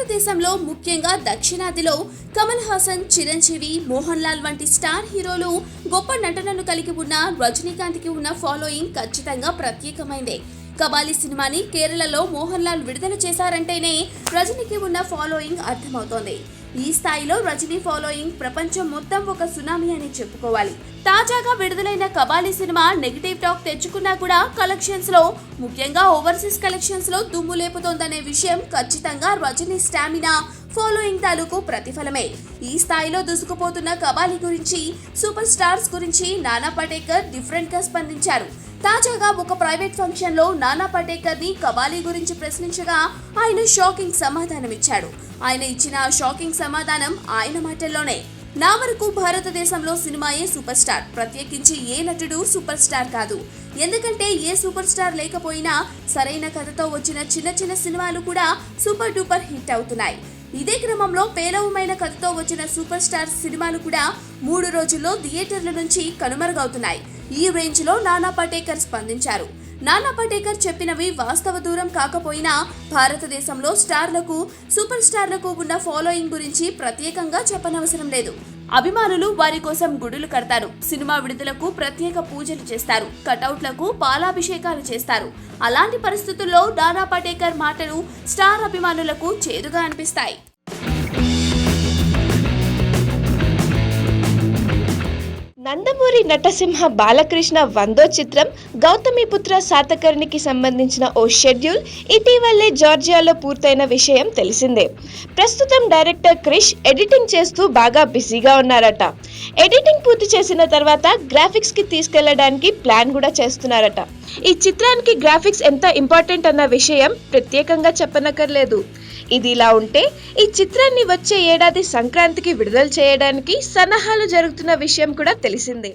భారతదేశంలో ముఖ్యంగా దక్షిణాదిలో కమల్ హాసన్, చిరంజీవి, మోహన్ లాల్ వంటి స్టార్ హీరోలు గొప్ప నటనను కలిగి ఉన్న రజనీకాంత్కి ఉన్న ఫాలోయింగ్ ఖచ్చితంగా ప్రత్యేకమైందే. కబాలి సినిమాని కేరళలో మోహన్ లాల్ విడుదల చేశారంటేనే రజనీకి ఉన్న ఫాలోయింగ్ అర్థమవుతోంది. ఈ స్థాయిలో రజనీ ఫాలోయింగ్ ప్రపంచం మొత్తం ఒక సునామీ అని చెప్పుకోవాలి. తాజాగా విడుదలైన కబాలి సినిమా నెగిటివ్ టాక్ తెచ్చుకున్నా కూడా కలెక్షన్స్ లో, ముఖ్యంగా ఓవర్సీస్ కలెక్షన్స్ లో దుమ్ము లేపుతోందనే విషయం ఖచ్చితంగా రజనీ స్టామినా, ఫాలోయింగ్ తాలూకు ప్రతిఫలమే. ఈ స్థాయిలో దూసుకుపోతున్న కబాలి గురించి, సూపర్ స్టార్స్ గురించి నానా పటేకర్ డిఫరెంట్ గా స్పందించారు. తాజాగా ఒక ప్రైవేట్ ఫంక్షన్ లో నానా పటేకర్ ని కబాలి గురించి ప్రశ్నించగా ఆయన షాకింగ్ సమాధానమిచ్చాడు. ఆయన ఇచ్చిన షాకింగ్ సమాధానం ఆయన మాటల్లోనే. నా వరకు భారతదేశంలో సినిమాయే సూపర్ స్టార్, ప్రత్యేకించి ఏ నటుడు సూపర్ స్టార్ కాదు. ఎందుకంటే ఏ సూపర్ స్టార్ లేకపోయినా సరైన కథతో వచ్చిన చిన్న చిన్న సినిమాలు కూడా సూపర్ డూపర్ హిట్ అవుతున్నాయి. ఇదే క్రమంలో పేలవమైన కథతో వచ్చిన సూపర్ స్టార్ సినిమాలు కూడా 3 రోజుల్లో థియేటర్ల నుంచి కనుమరుగవుతున్నాయి. ఈ రేంజ్ లో నానా పటేకర్ స్పందించారు. నానా పటేకర్ చెప్పినవి వాస్తవ దూరం కాకపోయినా భారతదేశంలో స్టార్లకు, సూపర్ స్టార్లకు ఉన్న ఫాలోయింగ్ గురించి ప్రత్యేకంగా చెప్పనవసరం లేదు. అభిమానులు వారి కోసం గుడులు కడతారు, సినిమా విడుదలకు ప్రత్యేక పూజలు చేస్తారు, కటౌట్లకు పాలాభిషేకాలు చేస్తారు. అలాంటి పరిస్థితుల్లో నానా పటేకర్ మాటలు స్టార్ అభిమానులకు చేదుగా అనిపిస్తాయి. నందమూరి నటసింహ బాలకృష్ణ 100వ చిత్రం గౌతమిపుత్ర శాతకర్ణికి సంబంధించిన ఓ షెడ్యూల్ ఇటీవలే జార్జియాలో పూర్తయిన విషయం తెలిసిందే. ప్రస్తుతం డైరెక్టర్ క్రిష్ ఎడిటింగ్ చేస్తూ బాగా బిజీగా ఉన్నారట. ఎడిటింగ్ పూర్తి చేసిన తర్వాత గ్రాఫిక్స్ కి తీసుకెళ్లడానికి ప్లాన్ కూడా చేస్తున్నారట. ఈ చిత్రానికి గ్రాఫిక్స్ ఎంత ఇంపార్టెంట్ అన్న విషయం ప్రత్యేకంగా చెప్పనక్కర్లేదు. ఇది ఇలా ఉంటే ఈ చిత్రాన్ని వచ్చే ఏడాది సంక్రాంతికి విడుదల చేయడానికి సన్నాహాలు జరుగుతున్న విషయం కూడా తెలిసిందే.